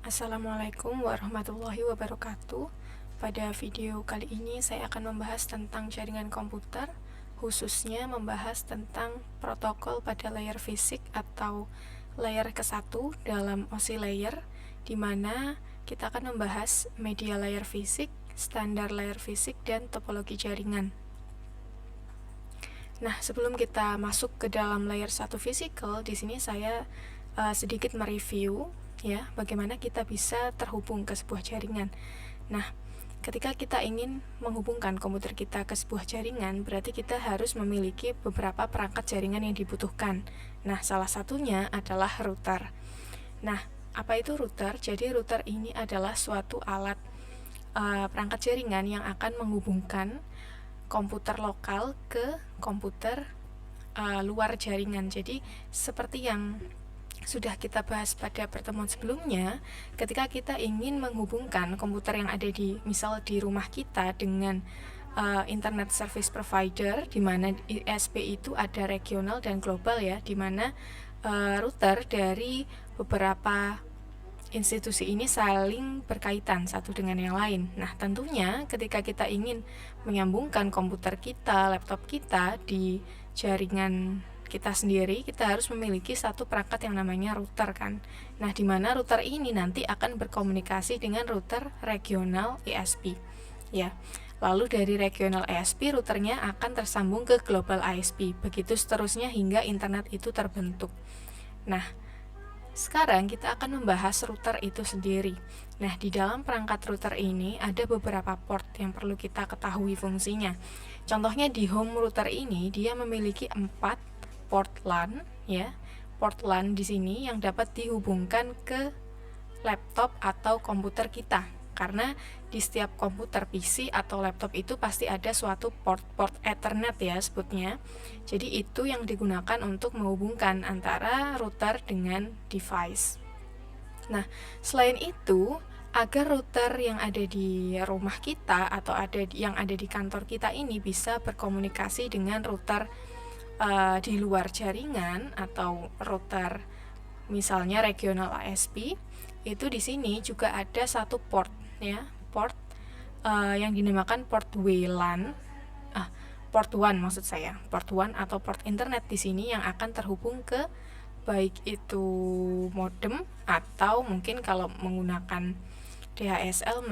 Assalamualaikum warahmatullahi wabarakatuh. Pada video kali ini saya akan membahas tentang jaringan komputer, khususnya membahas tentang protokol pada layer fisik atau layer ke-1 dalam OSI layer, di mana kita akan membahas media layer fisik, standar layer fisik, dan topologi jaringan. Nah, sebelum kita masuk ke dalam layer 1 physical, di sini saya sedikit mereview ya, bagaimana kita bisa terhubung ke sebuah jaringan. Nah, ketika kita ingin menghubungkan komputer kita ke sebuah jaringan, berarti kita harus memiliki beberapa perangkat jaringan yang dibutuhkan. Nah, salah satunya adalah router. Nah, apa itu router? Jadi router ini adalah suatu alat perangkat jaringan yang akan menghubungkan komputer lokal ke komputer luar jaringan. Jadi seperti yang sudah kita bahas pada pertemuan sebelumnya, ketika kita ingin menghubungkan komputer yang ada misal di rumah kita dengan internet service provider, di mana ISP itu ada regional dan global ya, di mana router dari beberapa institusi ini saling berkaitan satu dengan yang lain. Nah, tentunya ketika kita ingin menyambungkan komputer kita, laptop kita di jaringan kita sendiri, kita harus memiliki satu perangkat yang namanya router kan. Nah, di mana router ini nanti akan berkomunikasi dengan router regional ISP. Ya. Lalu dari regional ISP, routernya akan tersambung ke global ISP. Begitu seterusnya hingga internet itu terbentuk. Nah, sekarang kita akan membahas router itu sendiri. Nah, di dalam perangkat router ini ada beberapa port yang perlu kita ketahui fungsinya. Contohnya di home router ini dia memiliki 4 port LAN ya. Port LAN di sini yang dapat dihubungkan ke laptop atau komputer kita. Karena di setiap komputer PC atau laptop itu pasti ada suatu port Ethernet ya sebutnya. Jadi itu yang digunakan untuk menghubungkan antara router dengan device. Nah, selain itu, agar router yang ada di rumah kita atau yang ada di kantor kita ini bisa berkomunikasi dengan router di luar jaringan atau router misalnya regional ISP, itu di sini juga ada satu port ya, port yang dinamakan port WLAN, port 1 maksud saya, port 1 atau port internet di sini yang akan terhubung ke baik itu modem atau mungkin kalau menggunakan DHSL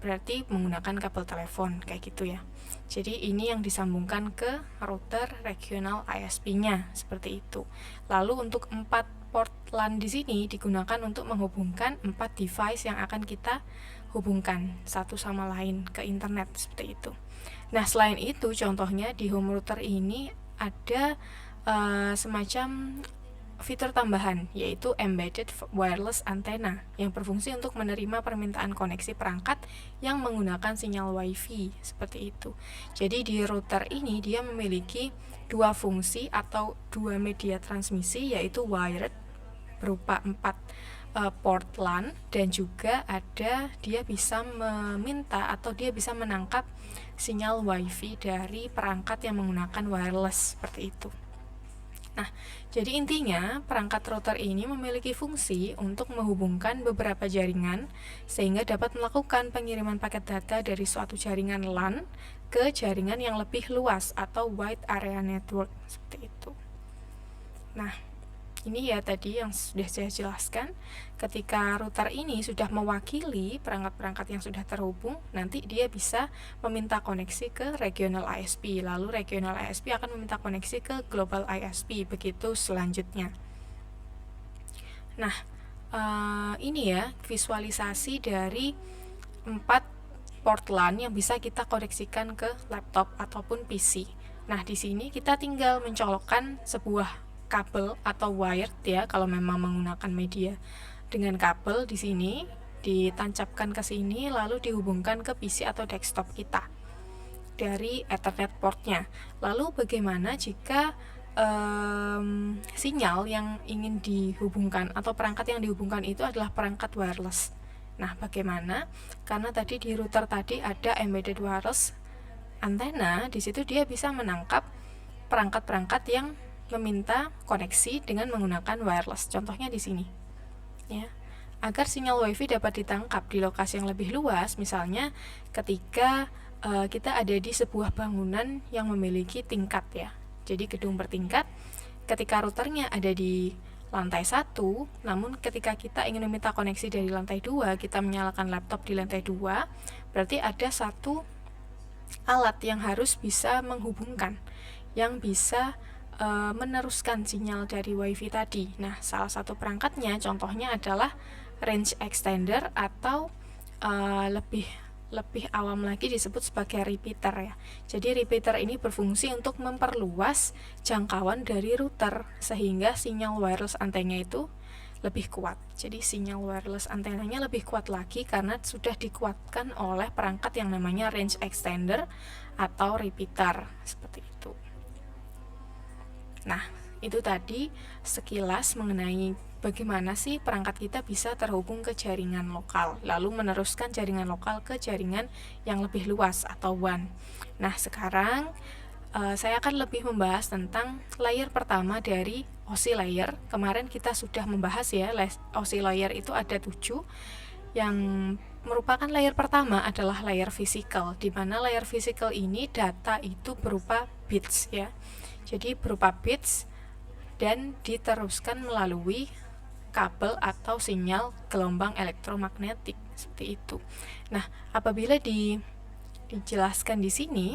berarti menggunakan kabel telepon kayak gitu ya. Jadi ini yang disambungkan ke router regional ISP-nya seperti itu. Lalu untuk 4 port LAN di sini digunakan untuk menghubungkan 4 device yang akan kita hubungkan satu sama lain ke internet seperti itu. Nah, selain itu contohnya di home router ini ada semacam fitur tambahan, yaitu embedded wireless antenna yang berfungsi untuk menerima permintaan koneksi perangkat yang menggunakan sinyal WiFi seperti itu. Jadi di router ini dia memiliki dua fungsi atau dua media transmisi, yaitu wired berupa 4 port LAN, dan juga dia bisa meminta atau dia bisa menangkap sinyal WiFi dari perangkat yang menggunakan wireless seperti itu. Nah, jadi intinya perangkat router ini memiliki fungsi untuk menghubungkan beberapa jaringan sehingga dapat melakukan pengiriman paket data dari suatu jaringan LAN ke jaringan yang lebih luas atau wide area network seperti itu. Nah, ini ya tadi yang sudah saya jelaskan. Ketika router ini sudah mewakili perangkat-perangkat yang sudah terhubung, nanti dia bisa meminta koneksi ke regional ISP. Lalu regional ISP akan meminta koneksi ke global ISP. Begitu selanjutnya. Nah, ini ya visualisasi dari 4 port LAN yang bisa kita koneksikan ke laptop ataupun PC. Nah, di sini kita tinggal mencolokkan sebuah kabel atau wired ya, kalau memang menggunakan media dengan kabel di sini ditancapkan ke sini lalu dihubungkan ke PC atau desktop kita dari Ethernet portnya. Lalu bagaimana jika sinyal yang ingin dihubungkan atau perangkat yang dihubungkan itu adalah perangkat wireless? Nah, bagaimana? Karena tadi di router tadi ada embedded wireless antenna, di situ dia bisa menangkap perangkat-perangkat yang meminta koneksi dengan menggunakan wireless. Contohnya di sini. Ya. agar sinyal WiFi dapat ditangkap di lokasi yang lebih luas, misalnya ketika kita ada di sebuah bangunan yang memiliki tingkat ya. Jadi gedung bertingkat, ketika routernya ada di lantai 1, namun ketika kita ingin meminta koneksi dari lantai 2, kita menyalakan laptop di lantai 2, berarti ada satu alat yang harus bisa menghubungkan, yang bisa meneruskan sinyal dari WiFi tadi. Nah, salah satu perangkatnya contohnya adalah range extender atau lebih awam lagi disebut sebagai repeater ya. Jadi repeater ini berfungsi untuk memperluas jangkauan dari router sehingga sinyal wireless antenanya itu lebih kuat. Jadi sinyal wireless antenanya lebih kuat lagi karena sudah dikuatkan oleh perangkat yang namanya range extender atau repeater seperti itu. Nah, itu tadi sekilas mengenai bagaimana sih perangkat kita bisa terhubung ke jaringan lokal, lalu meneruskan jaringan lokal ke jaringan yang lebih luas atau WAN. Nah, sekarang saya akan lebih membahas tentang layer pertama dari OSI layer. Kemarin kita sudah membahas ya, OSI layer itu ada 7, yang merupakan layer pertama adalah layer physical, di mana layer physical ini data itu berupa bits ya. Jadi berupa bits dan diteruskan melalui kabel atau sinyal gelombang elektromagnetik seperti itu. Nah, apabila dijelaskan di sini,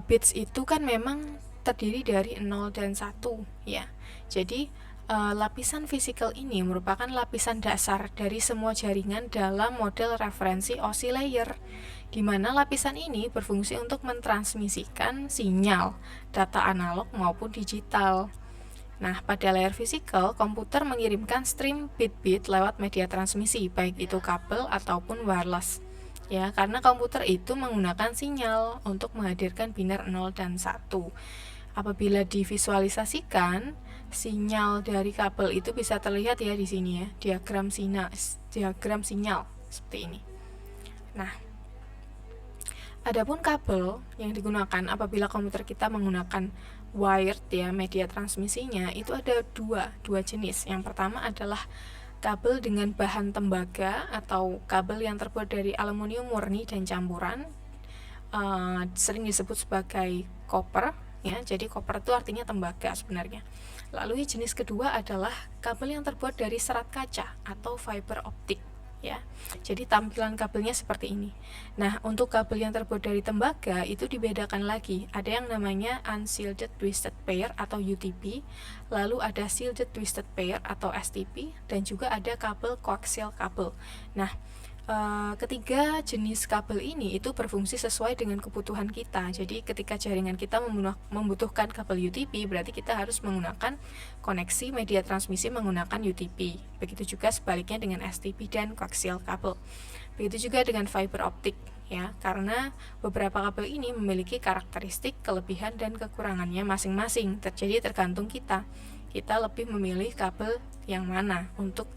bits itu kan memang terdiri dari 0 dan 1 ya. Jadi lapisan physical ini merupakan lapisan dasar dari semua jaringan dalam model referensi OSI layer, di mana lapisan ini berfungsi untuk mentransmisikan sinyal data analog maupun digital. Nah, pada layer physical, komputer mengirimkan stream bit-bit lewat media transmisi, baik itu kabel ataupun wireless. Ya, karena komputer itu menggunakan sinyal untuk menghadirkan binar 0 dan 1. Apabila divisualisasikan, sinyal dari kabel itu bisa terlihat ya di sini ya, diagram sinyal seperti ini. Nah, adapun kabel yang digunakan apabila komputer kita menggunakan wired ya, media transmisinya itu ada dua jenis. Yang pertama adalah kabel dengan bahan tembaga atau kabel yang terbuat dari aluminium murni dan campuran, sering disebut sebagai copper ya. Jadi copper itu artinya tembaga sebenarnya. Lalu jenis kedua adalah kabel yang terbuat dari serat kaca atau fiber optik ya. Jadi tampilan kabelnya seperti ini. Nah, untuk kabel yang terbuat dari tembaga itu dibedakan lagi. Ada yang namanya unshielded twisted pair atau UTP, lalu ada shielded twisted pair atau STP, dan juga ada kabel coaxial kabel. Nah, ketiga jenis kabel ini itu berfungsi sesuai dengan kebutuhan kita. Jadi ketika jaringan kita membutuhkan kabel UTP, berarti kita harus menggunakan koneksi media transmisi menggunakan UTP. Begitu juga sebaliknya dengan STP dan coaxial kabel. Begitu juga dengan fiber optik ya, karena beberapa kabel ini memiliki karakteristik, kelebihan dan kekurangannya masing-masing. Jadi tergantung kita lebih memilih kabel yang mana untuk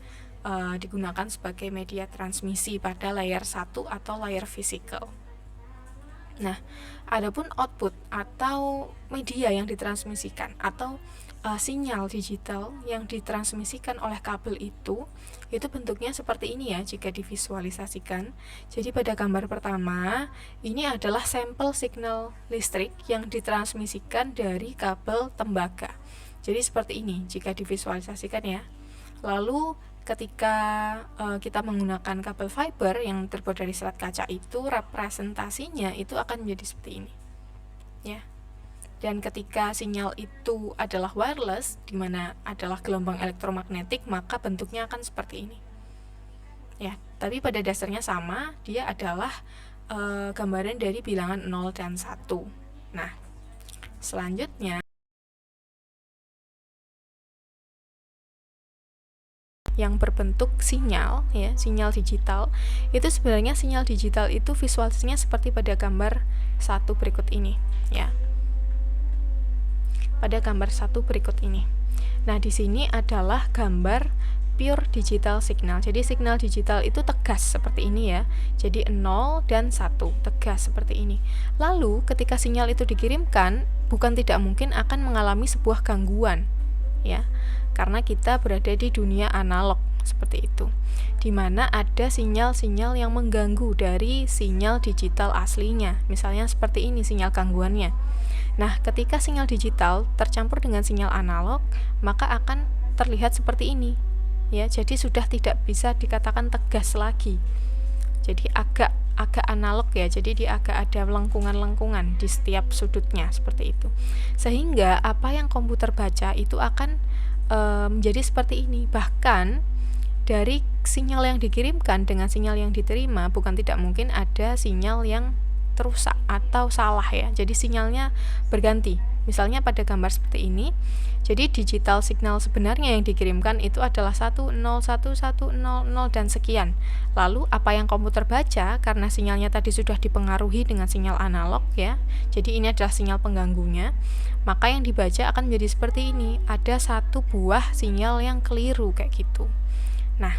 digunakan sebagai media transmisi pada layer 1 atau layer physical. Nah, adapun output atau media yang ditransmisikan atau sinyal digital yang ditransmisikan oleh kabel itu bentuknya seperti ini ya jika divisualisasikan. Jadi pada gambar pertama ini adalah sampel signal listrik yang ditransmisikan dari kabel tembaga. Jadi seperti ini jika divisualisasikan ya. Lalu ketika kita menggunakan kabel fiber yang terbuat dari serat kaca itu, representasinya itu akan menjadi seperti ini ya. Dan ketika sinyal itu adalah wireless, di mana adalah gelombang elektromagnetik, maka bentuknya akan seperti ini ya. Tapi pada dasarnya sama, dia adalah gambaran dari bilangan 0 dan 1. Nah, selanjutnya yang berbentuk sinyal ya, sinyal digital itu sebenarnya sinyal digital itu visualisasinya seperti pada gambar 1 berikut ini ya. Pada gambar 1 berikut ini. Nah, di sini adalah gambar pure digital signal. Jadi signal digital itu tegas seperti ini ya. Jadi 0 dan 1 tegas seperti ini. Lalu ketika sinyal itu dikirimkan, bukan tidak mungkin akan mengalami sebuah gangguan ya. Karena kita berada di dunia analog seperti itu, di mana ada sinyal-sinyal yang mengganggu dari sinyal digital aslinya. Misalnya seperti ini sinyal gangguannya. Nah, ketika sinyal digital tercampur dengan sinyal analog, maka akan terlihat seperti ini. Ya, jadi sudah tidak bisa dikatakan tegas lagi. Jadi agak analog ya, jadi dia agak ada lengkungan-lengkungan di setiap sudutnya seperti itu. Sehingga apa yang komputer baca itu akan menjadi seperti ini. Bahkan dari sinyal yang dikirimkan dengan sinyal yang diterima bukan tidak mungkin ada sinyal yang terusak atau salah ya. Jadi sinyalnya berganti. Misalnya pada gambar seperti ini, jadi digital signal sebenarnya yang dikirimkan itu adalah 101100 dan sekian. Lalu apa yang komputer baca, karena sinyalnya tadi sudah dipengaruhi dengan sinyal analog ya, jadi ini adalah sinyal pengganggunya, maka yang dibaca akan menjadi seperti ini, ada satu buah sinyal yang keliru kayak gitu. Nah,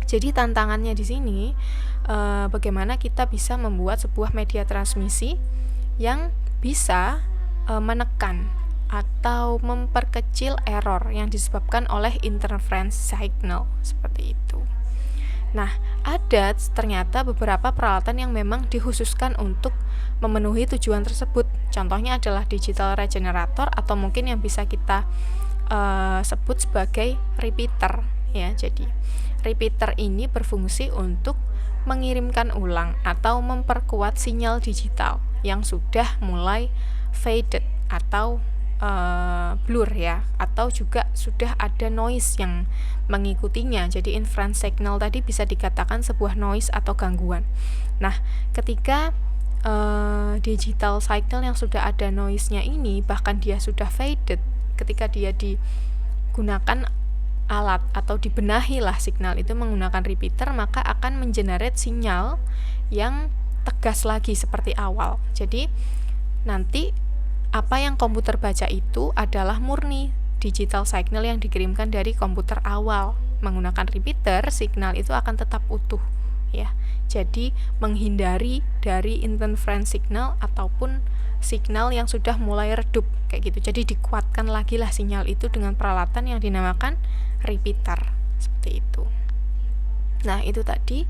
jadi tantangannya di sini bagaimana kita bisa membuat sebuah media transmisi yang bisa menekan atau memperkecil error yang disebabkan oleh interference signal seperti itu. Nah, ada ternyata beberapa peralatan yang memang dikhususkan untuk memenuhi tujuan tersebut. Contohnya adalah digital regenerator atau mungkin yang bisa kita sebut sebagai repeater ya. Jadi, repeater ini berfungsi untuk mengirimkan ulang atau memperkuat sinyal digital yang sudah mulai faded atau blur ya, atau juga sudah ada noise yang mengikutinya. Jadi interference signal tadi bisa dikatakan sebuah noise atau gangguan. Nah, ketika digital signal yang sudah ada noise-nya ini, bahkan dia sudah faded, ketika dia digunakan alat atau dibenahi lah signal itu menggunakan repeater, maka akan mengenerate sinyal yang tegas lagi seperti awal. Jadi nanti apa yang komputer baca itu adalah murni digital signal yang dikirimkan dari komputer awal. Menggunakan repeater, signal itu akan tetap utuh ya. Jadi menghindari dari interference signal ataupun signal yang sudah mulai redup kayak gitu. Jadi dikuatkan lagi lah sinyal itu dengan peralatan yang dinamakan repeater seperti itu. Nah, itu tadi.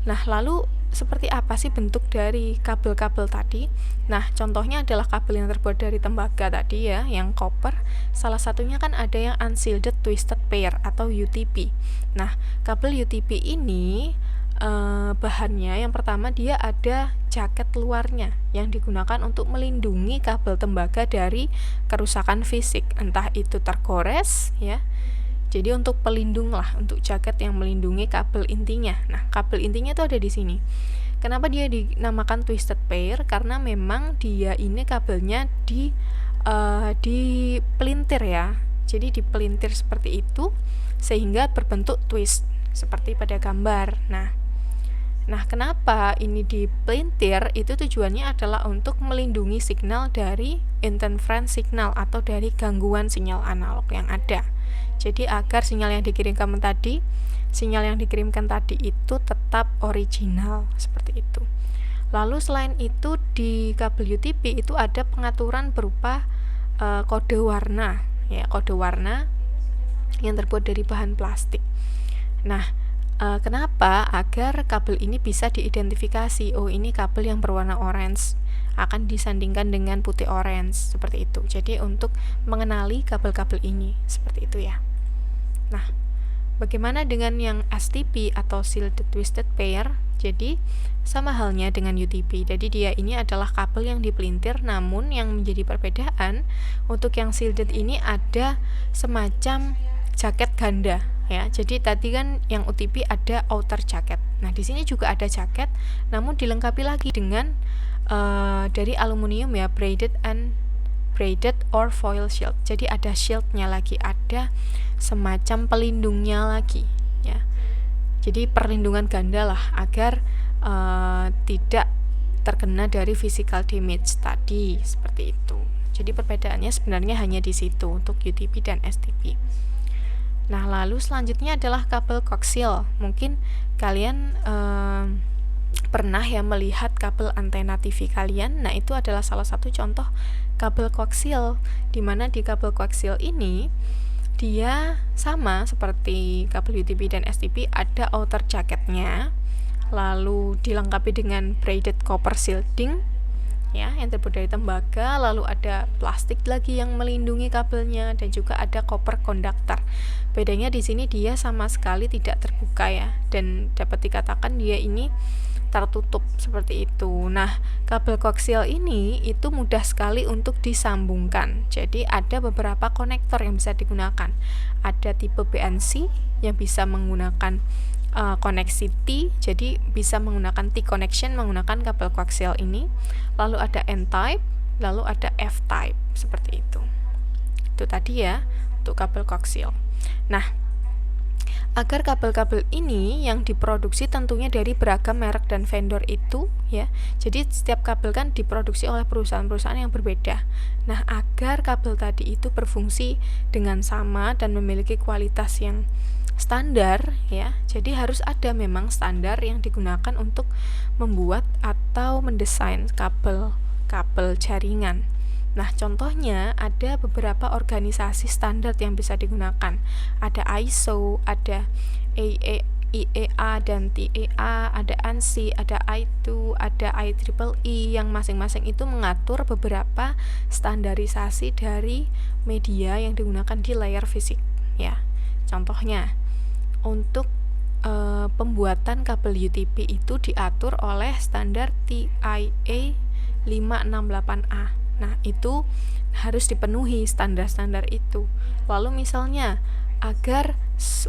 Nah, lalu seperti apa sih bentuk dari kabel-kabel tadi? Nah, contohnya adalah kabel yang terbuat dari tembaga tadi ya, yang copper. Salah satunya kan ada yang unshielded twisted pair atau UTP. Nah, kabel UTP ini bahannya yang pertama dia ada jaket luarnya yang digunakan untuk melindungi kabel tembaga dari kerusakan fisik, entah itu tergores ya. Jadi untuk pelindung lah, untuk jaket yang melindungi kabel intinya. Nah, kabel intinya itu ada di sini. Kenapa dia dinamakan twisted pair? Karena memang dia ini kabelnya dipelintir ya. Jadi dipelintir seperti itu sehingga berbentuk twist seperti pada gambar. Nah, kenapa ini dipelintir? Itu tujuannya adalah untuk melindungi signal dari interference signal atau dari gangguan sinyal analog yang ada. Jadi agar sinyal yang dikirimkan tadi itu tetap original seperti itu. Lalu selain itu di kabel UTP itu ada pengaturan berupa kode warna ya, kode warna yang terbuat dari bahan plastik. Nah, kenapa? Agar kabel ini bisa diidentifikasi, oh ini kabel yang berwarna orange akan disandingkan dengan putih orange seperti itu. Jadi untuk mengenali kabel-kabel ini seperti itu ya. Nah, bagaimana dengan yang STP atau shielded twisted pair? Jadi sama halnya dengan UTP. Jadi dia ini adalah kabel yang dipelintir, namun yang menjadi perbedaan untuk yang shielded ini ada semacam jaket ganda ya. Jadi tadi kan yang UTP ada outer jacket. Nah, di sini juga ada jaket, namun dilengkapi lagi dengan dari aluminium ya, braided or foil shield. Jadi ada shieldnya lagi, ada semacam pelindungnya lagi ya. Jadi perlindungan ganda lah agar tidak terkena dari physical damage tadi seperti itu. Jadi perbedaannya sebenarnya hanya di situ untuk UTP dan STP. Nah, lalu selanjutnya adalah kabel koaksial. Mungkin kalian pernah ya melihat kabel antena TV kalian. Nah, itu adalah salah satu contoh kabel koaksial, di mana di kabel koaksial ini dia sama seperti kabel UTP dan STP, ada outer jacketnya, lalu dilengkapi dengan braided copper shielding ya, yang terbuat dari tembaga, lalu ada plastik lagi yang melindungi kabelnya, dan juga ada copper conductor. Bedanya di sini dia sama sekali tidak terbuka ya, dan dapat dikatakan dia ini tertutup seperti itu. Nah, kabel koaksial ini itu mudah sekali untuk disambungkan. Jadi ada beberapa konektor yang bisa digunakan. Ada tipe BNC yang bisa menggunakan koneksi T, jadi bisa menggunakan T connection menggunakan kabel koaksial ini. Lalu ada N-type, lalu ada F-type, seperti itu. Itu tadi ya untuk kabel koaksial. Nah, agar kabel-kabel ini yang diproduksi tentunya dari beragam merek dan vendor itu ya. Jadi setiap kabel kan diproduksi oleh perusahaan-perusahaan yang berbeda. Nah, agar kabel tadi itu berfungsi dengan sama dan memiliki kualitas yang standar ya. Jadi harus ada memang standar yang digunakan untuk membuat atau mendesain kabel jaringan. Nah, contohnya ada beberapa organisasi standar yang bisa digunakan. Ada ISO, ada IEA dan TEA, ada ANSI, ada I2, ada IEEE, yang masing-masing itu mengatur beberapa standarisasi dari media yang digunakan di layar fisik ya. Contohnya untuk pembuatan kabel UTP itu diatur oleh standar TIA 568A. Nah, itu harus dipenuhi standar-standar itu. Lalu misalnya, agar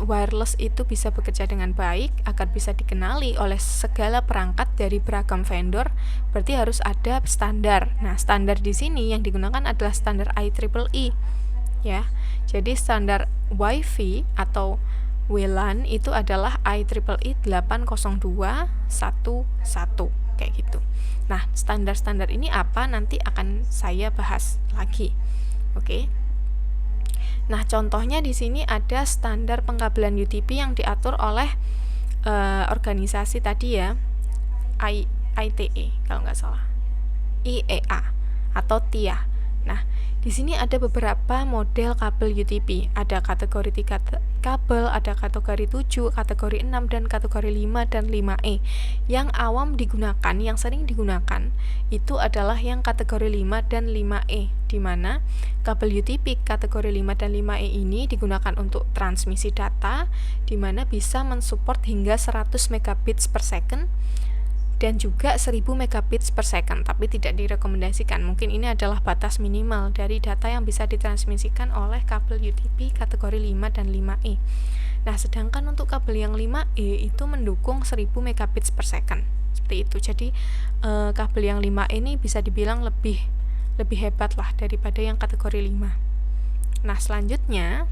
wireless itu bisa bekerja dengan baik, agar bisa dikenali oleh segala perangkat dari beragam vendor, berarti harus ada standar. Nah, standar di sini yang digunakan adalah standar IEEE ya. Jadi standar Wi-Fi atau WLAN itu adalah IEEE 802.11 kayak gitu. Nah, standar-standar ini apa nanti akan saya bahas lagi. Oke. Nah, contohnya di sini ada standar pengkabelan UTP yang diatur oleh organisasi tadi ya, ITE kalau nggak salah, IEA atau TIA. Nah, di sini ada beberapa model kabel UTP. Ada kategori 3 kabel, ada kategori 7, kategori 6, dan kategori 5 dan 5E. Yang awam digunakan, yang sering digunakan, itu adalah yang kategori 5 dan 5E, di mana kabel UTP kategori 5 dan 5E ini digunakan untuk transmisi data, di mana bisa mensupport hingga 100 megabits per second, dan juga 1000 megabits per second, tapi tidak direkomendasikan. Mungkin ini adalah batas minimal dari data yang bisa ditransmisikan oleh kabel UTP kategori 5 dan 5E. Nah, sedangkan untuk kabel yang 5E itu mendukung 1000 megabits per second. Seperti itu. Jadi kabel yang 5E ini bisa dibilang lebih hebat lah daripada yang kategori 5. Nah, selanjutnya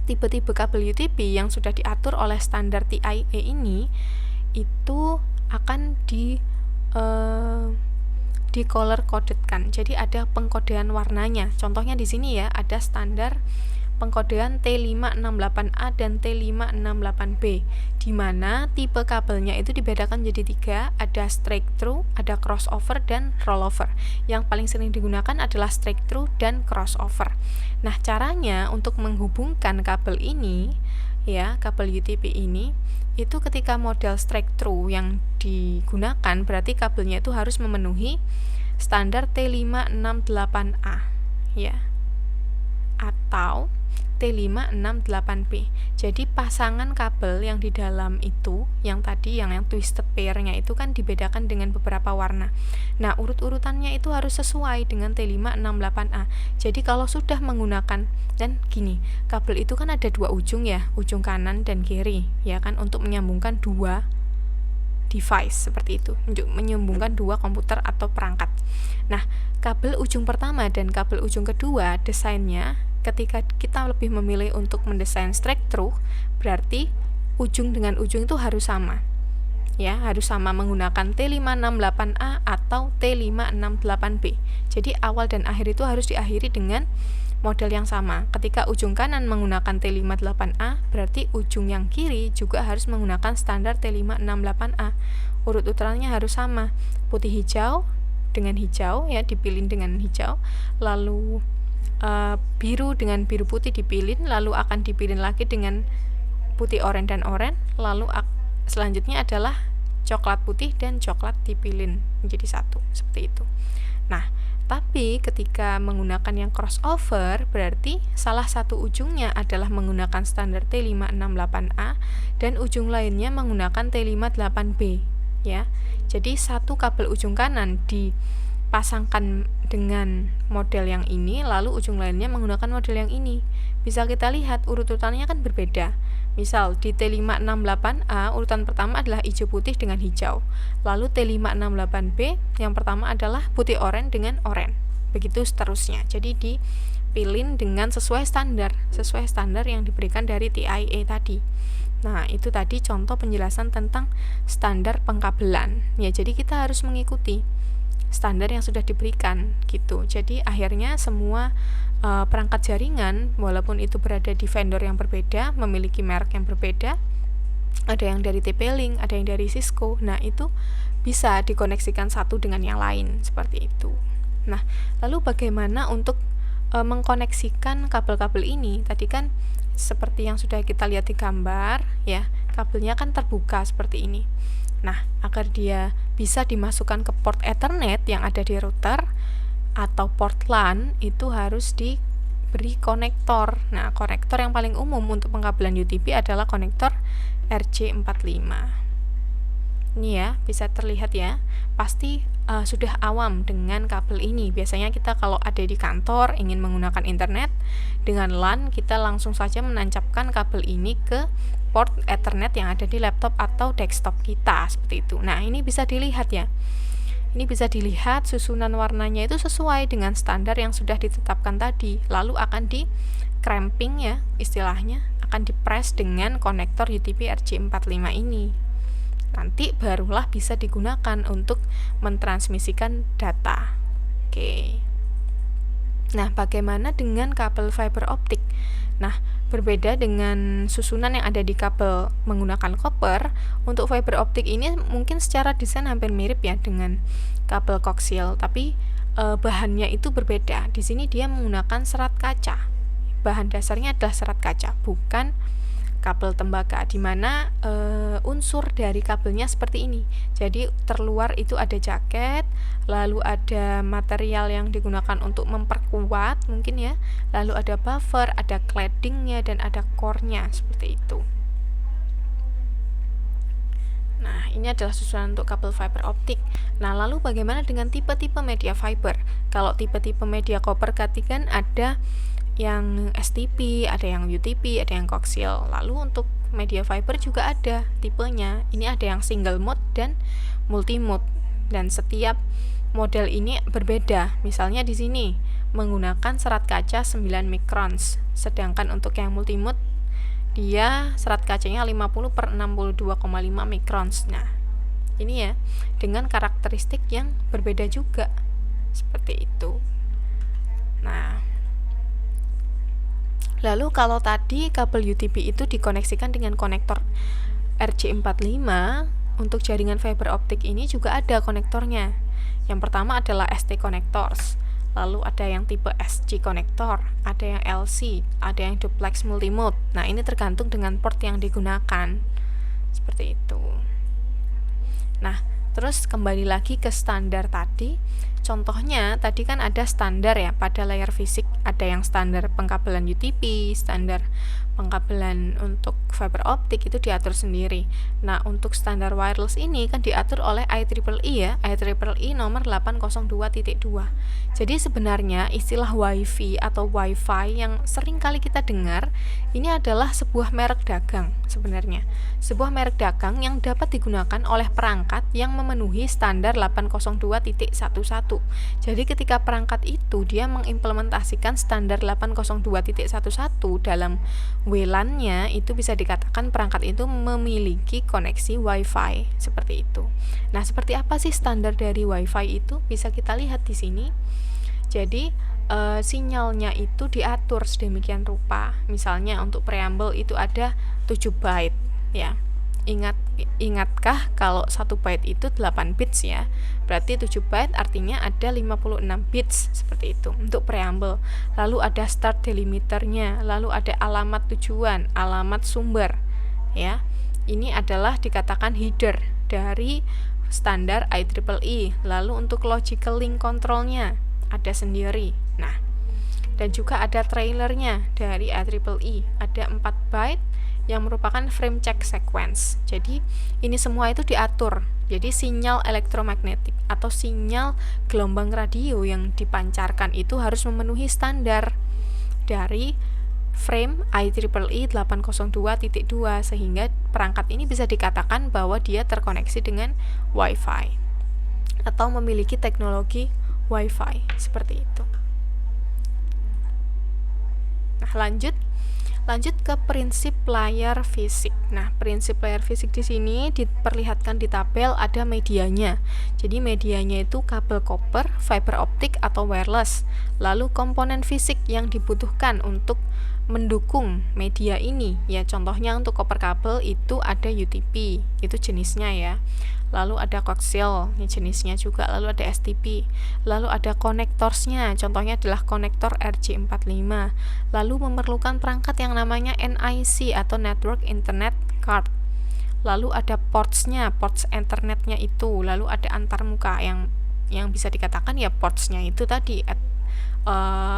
tipe-tipe kabel UTP yang sudah diatur oleh standar TIA ini itu akan di color coded kan. Jadi ada pengkodean warnanya. Contohnya di sini ya, ada standar pengkodean T568A dan T568B, di mana tipe kabelnya itu dibedakan jadi 3, ada straight through, ada crossover, dan rollover. Yang paling sering digunakan adalah straight through dan crossover. Nah, caranya untuk menghubungkan kabel ini ya, kabel UTP ini, itu ketika model straight through yang digunakan, berarti kabelnya itu harus memenuhi standar T568A ya, atau T568B. Jadi pasangan kabel yang di dalam itu, yang tadi yang twisted pair-nya itu kan dibedakan dengan beberapa warna. Nah, urut-urutannya itu harus sesuai dengan T568A. Jadi kalau sudah menggunakan, dan gini, kabel itu kan ada dua ujung ya, ujung kanan dan kiri ya kan, untuk menyambungkan dua device seperti itu, untuk menyambungkan dua komputer atau perangkat. Nah, kabel ujung pertama dan kabel ujung kedua, desainnya ketika kita lebih memilih untuk mendesain straight through, berarti ujung dengan ujung itu harus sama ya, harus sama menggunakan T568A atau T568B. Jadi awal dan akhir itu harus diakhiri dengan model yang sama. Ketika ujung kanan menggunakan T58A, berarti ujung yang kiri juga harus menggunakan standar T568A. Urut-urutannya harus sama, putih hijau dengan hijau ya, dipilih dengan hijau, lalu biru dengan biru putih dipilin, lalu akan dipilin lagi dengan putih oranye dan oranye, lalu selanjutnya adalah coklat putih dan coklat dipilin menjadi satu, seperti itu. Nah, tapi ketika menggunakan yang crossover, berarti salah satu ujungnya adalah menggunakan standar T568A dan ujung lainnya menggunakan T58B, ya. Jadi satu kabel ujung kanan dipasangkan dengan model yang ini, lalu ujung lainnya menggunakan model yang ini. Bisa kita lihat urutannya kan berbeda. Misal di T568A urutan pertama adalah hijau putih dengan hijau. Lalu T568B yang pertama adalah putih oranye dengan oranye. Begitu seterusnya. Jadi dipilih dengan sesuai standar yang diberikan dari TIA tadi. Nah, itu tadi contoh penjelasan tentang standar pengkabelan. Ya, jadi kita harus mengikuti standar yang sudah diberikan gitu. Jadi akhirnya semua perangkat jaringan, walaupun itu berada di vendor yang berbeda, memiliki merek yang berbeda, ada yang dari TP-Link, ada yang dari Cisco. Nah, itu bisa dikoneksikan satu dengan yang lain seperti itu. Nah, lalu bagaimana untuk mengkoneksikan kabel-kabel ini? Tadi kan seperti yang sudah kita lihat di gambar, ya, kabelnya kan terbuka seperti ini. Nah, agar dia bisa dimasukkan ke port Ethernet yang ada di router atau port LAN, itu harus diberi konektor. Nah, konektor yang paling umum untuk pengkabelan UTP adalah konektor RJ45. Ini ya, bisa terlihat ya. Pasti sudah awam dengan kabel ini. Biasanya kita kalau ada di kantor ingin menggunakan internet dengan LAN, kita langsung saja menancapkan kabel ini ke port Ethernet yang ada di laptop atau desktop kita, seperti itu. Nah, ini bisa dilihat ya. Ini bisa dilihat susunan warnanya itu sesuai dengan standar yang sudah ditetapkan tadi. Lalu akan di cramping ya, istilahnya akan dipres dengan konektor UTP RJ45 ini. Nanti barulah bisa digunakan untuk mentransmisikan data. Oke. Nah, bagaimana dengan kabel fiber optik? Nah, berbeda dengan susunan yang ada di kabel menggunakan copper, untuk fiber optik ini mungkin secara desain hampir mirip ya dengan kabel koaksial, tapi bahannya itu berbeda. Di sini dia menggunakan serat kaca. Bahan dasarnya adalah serat kaca, bukan kabel tembaga, di mana unsur dari kabelnya seperti ini. Jadi terluar itu ada jaket, lalu ada material yang digunakan untuk memperkuat mungkin ya, lalu ada buffer, ada claddingnya, dan ada core-nya seperti itu. Nah, ini adalah susunan untuk kabel fiber optik. Nah, lalu bagaimana dengan tipe-tipe media fiber? Kalau tipe-tipe media copper tadi kan ada yang STP, ada yang UTP, ada yang koaksial. Lalu untuk media fiber juga ada tipenya. Ini ada yang single mode dan multi mode. Dan setiap model ini berbeda. Misalnya di sini menggunakan serat kaca 9 microns. Sedangkan untuk yang multi mode dia serat kacanya 50/62,5 microns. Nah, ini ya dengan karakteristik yang berbeda juga. Seperti itu. Nah, lalu kalau tadi kabel UTP itu dikoneksikan dengan konektor RJ45, untuk jaringan fiber optik ini juga ada konektornya. Yang pertama adalah ST connectors, lalu ada yang tipe SC connector, ada yang LC, ada yang duplex multimode. Nah, ini tergantung dengan port yang digunakan. Seperti itu. Nah, terus kembali lagi ke standar tadi. Contohnya tadi kan ada standar ya pada layar fisik, ada yang standar pengkabelan UTP, standar pengkabelan untuk fiber optik itu diatur sendiri. Nah, untuk standar wireless ini kan diatur oleh IEEE ya, IEEE nomor 802.2. Jadi sebenarnya istilah WiFi atau Wi-Fi yang sering kali kita dengar ini adalah sebuah merek dagang sebenarnya. Sebuah merek dagang yang dapat digunakan oleh perangkat yang memenuhi standar 802.11. Jadi ketika perangkat itu dia mengimplementasikan standar 802.11 dalam WLAN-nya, itu bisa dikatakan perangkat itu memiliki koneksi Wi-Fi seperti itu. Nah, seperti apa sih standar dari Wi-Fi itu? Bisa kita lihat di sini. Jadi sinyalnya itu diatur sedemikian rupa. Misalnya untuk preamble itu ada 7 byte ya. Ingatkah kalau 1 byte itu 8 bits ya? Berarti 7 byte artinya ada 56 bits seperti itu untuk preamble. Lalu ada start delimiternya, lalu ada alamat tujuan, alamat sumber ya. Ini adalah dikatakan header dari standar IEEE. Lalu untuk logical link controlnya ada sendiri. Nah, dan juga ada trailernya dari IEEE, ada 4 byte yang merupakan frame check sequence. Jadi ini semua itu diatur. Jadi sinyal elektromagnetik atau sinyal gelombang radio yang dipancarkan itu harus memenuhi standar dari frame IEEE 802.2 sehingga perangkat ini bisa dikatakan bahwa dia terkoneksi dengan Wi-Fi atau memiliki teknologi Wi-Fi seperti itu. Nah, lanjut ke prinsip layar fisik. Nah, prinsip layar fisik di sini diperlihatkan di tabel ada medianya. Jadi medianya itu kabel koper, fiber optik atau wireless. Lalu komponen fisik yang dibutuhkan untuk mendukung media ini. Ya, contohnya untuk koper kabel itu ada UTP, itu jenisnya ya. Lalu ada coaxial, ini jenisnya juga. Lalu ada STP. Lalu ada konektorsnya, contohnya adalah konektor RJ45. Lalu memerlukan perangkat yang namanya NIC atau Network Internet Card. Lalu ada portsnya, ports internetnya itu. Lalu ada antarmuka yang bisa dikatakan ya portsnya itu tadi,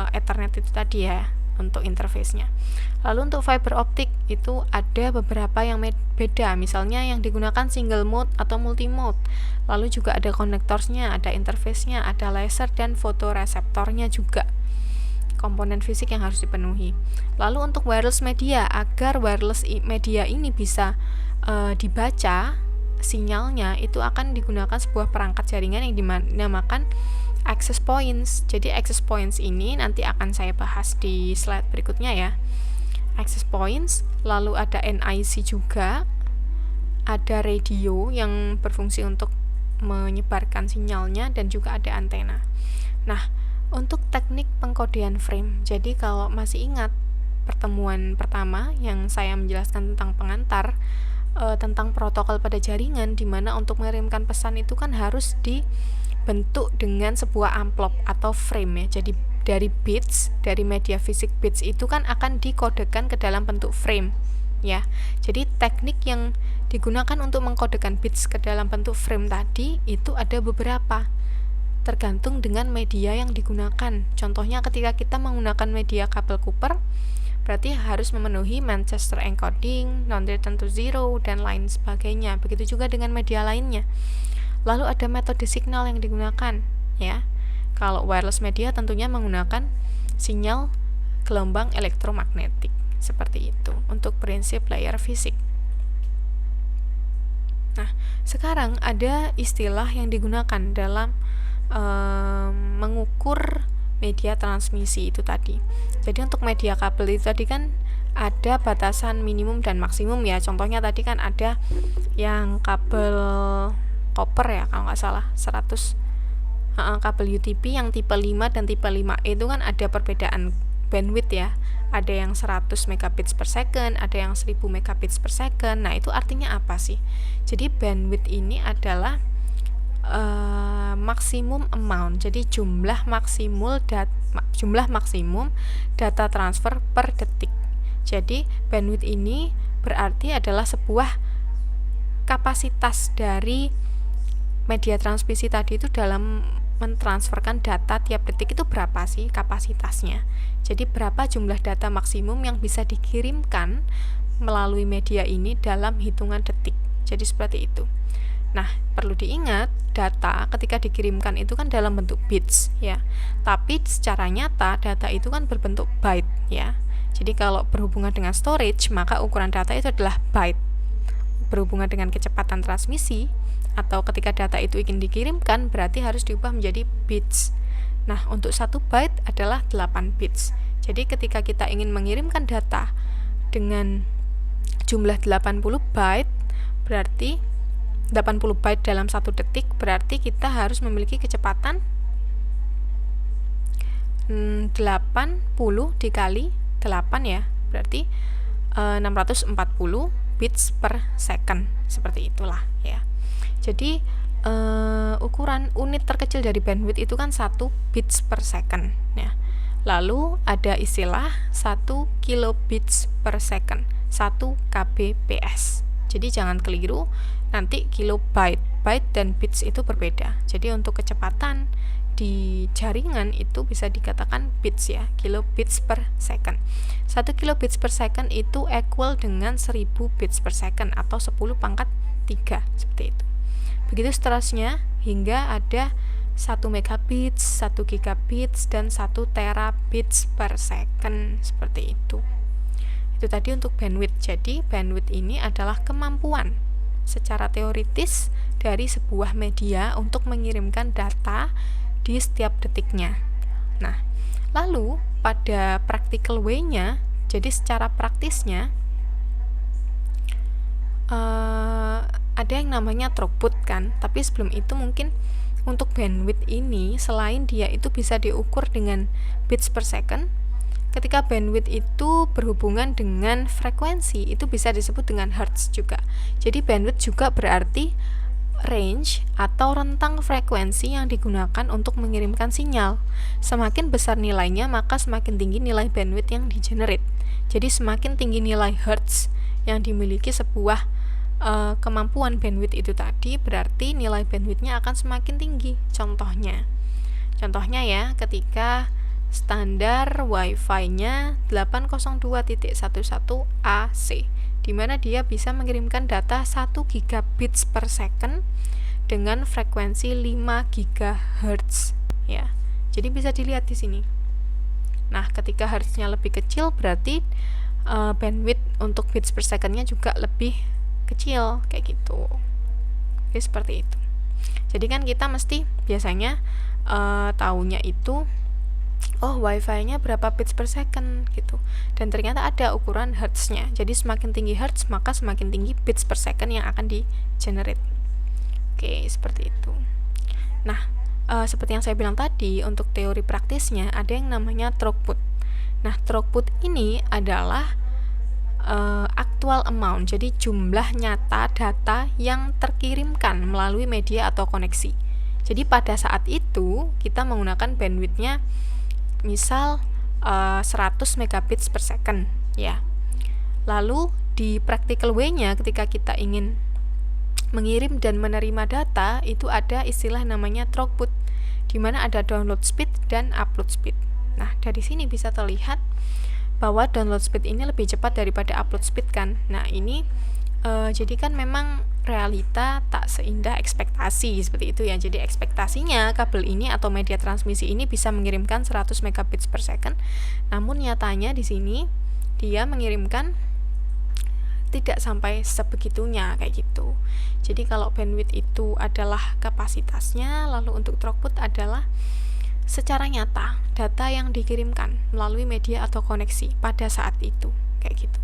Ethernet itu tadi ya, untuk interface-nya. Lalu untuk fiber optik itu ada beberapa yang beda, misalnya yang digunakan single mode atau multi mode. Lalu juga ada konektorsnya, ada interface-nya, ada laser dan fotoreseptornya juga. Komponen fisik yang harus dipenuhi. Lalu untuk wireless media, agar wireless media ini bisa dibaca sinyalnya, itu akan digunakan sebuah perangkat jaringan yang dinamakan access points. Jadi access points ini nanti akan saya bahas di slide berikutnya ya. Access points, lalu ada NIC juga, ada radio yang berfungsi untuk menyebarkan sinyalnya, dan juga ada antena. Nah, untuk teknik pengkodean frame, jadi kalau masih ingat pertemuan pertama yang saya menjelaskan tentang pengantar, tentang protokol pada jaringan, di mana untuk mengirimkan pesan itu kan harus dibentuk dengan sebuah amplop atau frame ya. Jadi dari bits, dari media fisik bits itu kan akan dikodekan ke dalam bentuk frame ya. Jadi teknik yang digunakan untuk mengkodekan bits ke dalam bentuk frame tadi itu ada beberapa, tergantung dengan media yang digunakan. Contohnya ketika kita menggunakan media kabel Cooper, berarti harus memenuhi Manchester encoding, non-return to zero, dan lain sebagainya. Begitu juga dengan media lainnya. Lalu ada metode signal yang digunakan ya. Kalau wireless media tentunya menggunakan sinyal gelombang elektromagnetik seperti itu untuk prinsip layar fisik. Nah, sekarang ada istilah yang digunakan dalam mengukur media transmisi itu tadi. Jadi untuk media kabel itu tadi kan ada batasan minimum dan maksimum ya. Contohnya tadi kan ada yang kabel koper ya, kalau nggak salah 100 kabel UTP yang tipe 5 dan tipe 5E itu kan ada perbedaan bandwidth ya. Ada yang 100 megabits per second, ada yang 1000 megabits per second. Nah, itu artinya apa sih? Jadi bandwidth ini adalah maksimum amount. Jadi jumlah maksimum data transfer per detik. Jadi bandwidth ini berarti adalah sebuah kapasitas dari media transmisi tadi itu dalam mentransferkan data tiap detik itu berapa sih kapasitasnya. Jadi berapa jumlah data maksimum yang bisa dikirimkan melalui media ini dalam hitungan detik. Jadi seperti itu. Nah, perlu diingat, data ketika dikirimkan itu kan dalam bentuk bits ya. Tapi secara nyata data itu kan berbentuk byte ya. Jadi kalau berhubungan dengan storage, maka ukuran data itu adalah byte. Berhubungan dengan kecepatan transmisi atau ketika data itu ingin dikirimkan, berarti harus diubah menjadi bits. Nah, untuk 1 byte adalah 8 bits. Jadi ketika kita ingin mengirimkan data dengan jumlah 80 byte, berarti 80 byte dalam 1 detik, berarti kita harus memiliki kecepatan 80 dikali 8 ya, berarti 640 kilobits per second, seperti itulah ya. Jadi ukuran unit terkecil dari bandwidth itu kan 1 bits per second ya. Lalu ada istilah 1 kilobits per second, 1 kbps. Jadi jangan keliru, nanti kilobyte, byte dan bits itu berbeda. Jadi untuk kecepatan di jaringan itu bisa dikatakan bits ya, kilobits per second. 1 kilobits per second itu equal dengan 1000 bits per second atau 10 pangkat 3, seperti itu. Begitu seterusnya hingga ada 1 megabits, 1 gigabits, dan 1 terabits per second, seperti itu. Itu tadi untuk bandwidth. Jadi bandwidth ini adalah kemampuan secara teoritis dari sebuah media untuk mengirimkan data di setiap detiknya. Nah, lalu pada practical way-nya, jadi secara praktisnya ada yang namanya throughput kan, tapi sebelum itu mungkin untuk bandwidth ini selain dia itu bisa diukur dengan bits per second, ketika bandwidth itu berhubungan dengan frekuensi itu bisa disebut dengan hertz juga. Jadi bandwidth juga berarti range atau rentang frekuensi yang digunakan untuk mengirimkan sinyal. Semakin besar nilainya maka semakin tinggi nilai bandwidth yang di-generate. Jadi semakin tinggi nilai hertz yang dimiliki sebuah kemampuan bandwidth itu tadi, berarti nilai bandwidthnya akan semakin tinggi. Contohnya ya, ketika standar Wi-Fi-nya 802.11 AC, di mana dia bisa mengirimkan data 1 gigabits per second dengan frekuensi 5 GHz ya. Jadi bisa dilihat di sini. Nah, ketika hertznya lebih kecil berarti bandwidth untuk bits per second-nya juga lebih kecil, kayak gitu. Jadi seperti itu. Jadi kan kita mesti biasanya taunya itu Wi-Fi-nya berapa bits per second gitu. Dan ternyata ada ukuran hertz-nya. Jadi semakin tinggi hertz maka semakin tinggi bits per second yang akan di-generate. Oke, seperti itu. Nah, seperti yang saya bilang tadi, untuk teori praktisnya ada yang namanya throughput. Nah, throughput ini adalah actual amount, jadi jumlah nyata data yang terkirimkan melalui media atau koneksi. Jadi pada saat itu kita menggunakan bandwidthnya misal 100 megabits per second ya. Lalu di practical way-nya ketika kita ingin mengirim dan menerima data itu ada istilah namanya throughput, di mana ada download speed dan upload speed. Nah, dari sini bisa terlihat bahwa download speed ini lebih cepat daripada upload speed kan. Nah, ini jadi kan memang realita tak seindah ekspektasi, seperti itu ya. Jadi ekspektasinya kabel ini atau media transmisi ini bisa mengirimkan 100 megabits per second, namun nyatanya di sini dia mengirimkan tidak sampai sebegitunya, kayak gitu. Jadi kalau bandwidth itu adalah kapasitasnya, lalu untuk throughput adalah secara nyata data yang dikirimkan melalui media atau koneksi pada saat itu, kayak gitu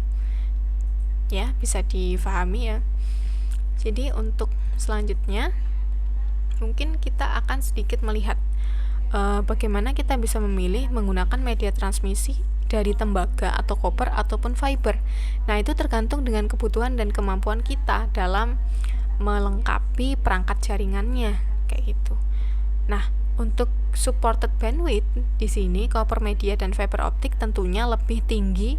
ya, bisa difahami ya. Jadi untuk selanjutnya mungkin kita akan sedikit melihat bagaimana kita bisa memilih menggunakan media transmisi dari tembaga atau koper ataupun fiber. Nah, itu tergantung dengan kebutuhan dan kemampuan kita dalam melengkapi perangkat jaringannya, kayak gitu. Nah, untuk supported bandwidth di sini copper media dan fiber optik tentunya lebih tinggi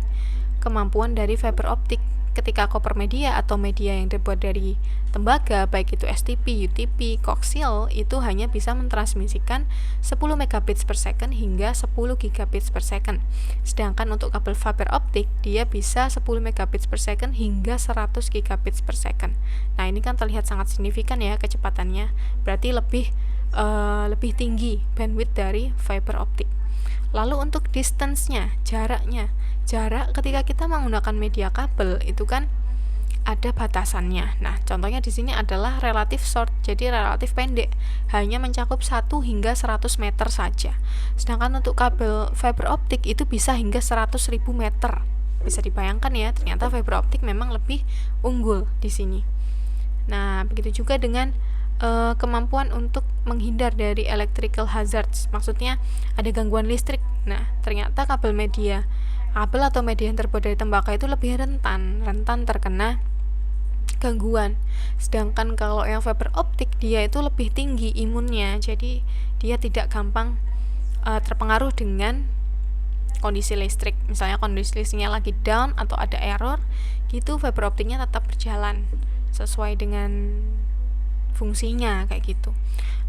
kemampuan dari fiber optik. Ketika copper media atau media yang terbuat dari tembaga, baik itu STP, UTP, coaxial, itu hanya bisa mentransmisikan 10 megabits per second hingga 10 gigabits per second. Sedangkan untuk kabel fiber optik, dia bisa 10 megabits per second hingga 100 gigabits per second. Nah, ini kan terlihat sangat signifikan ya kecepatannya. Berarti lebih tinggi bandwidth dari fiber optik. Lalu untuk distance-nya, jarak ketika kita menggunakan media kabel itu kan ada batasannya. Nah, contohnya di sini adalah relatif short, jadi relatif pendek, hanya mencakup 1 hingga 100 meter saja. Sedangkan untuk kabel fiber optik itu bisa hingga 100.000 meter. Bisa dibayangkan ya, ternyata fiber optik memang lebih unggul di sini. Nah, begitu juga dengan kemampuan untuk menghindar dari electrical hazards, maksudnya ada gangguan listrik. Nah, ternyata kabel atau media yang terbuat dari tembaga itu lebih rentan terkena gangguan. Sedangkan kalau yang fiber optik dia itu lebih tinggi imunnya, jadi dia tidak gampang terpengaruh dengan kondisi listrik. Misalnya kondisi listriknya lagi down atau ada error gitu, fiber optiknya tetap berjalan sesuai dengan fungsinya kayak gitu.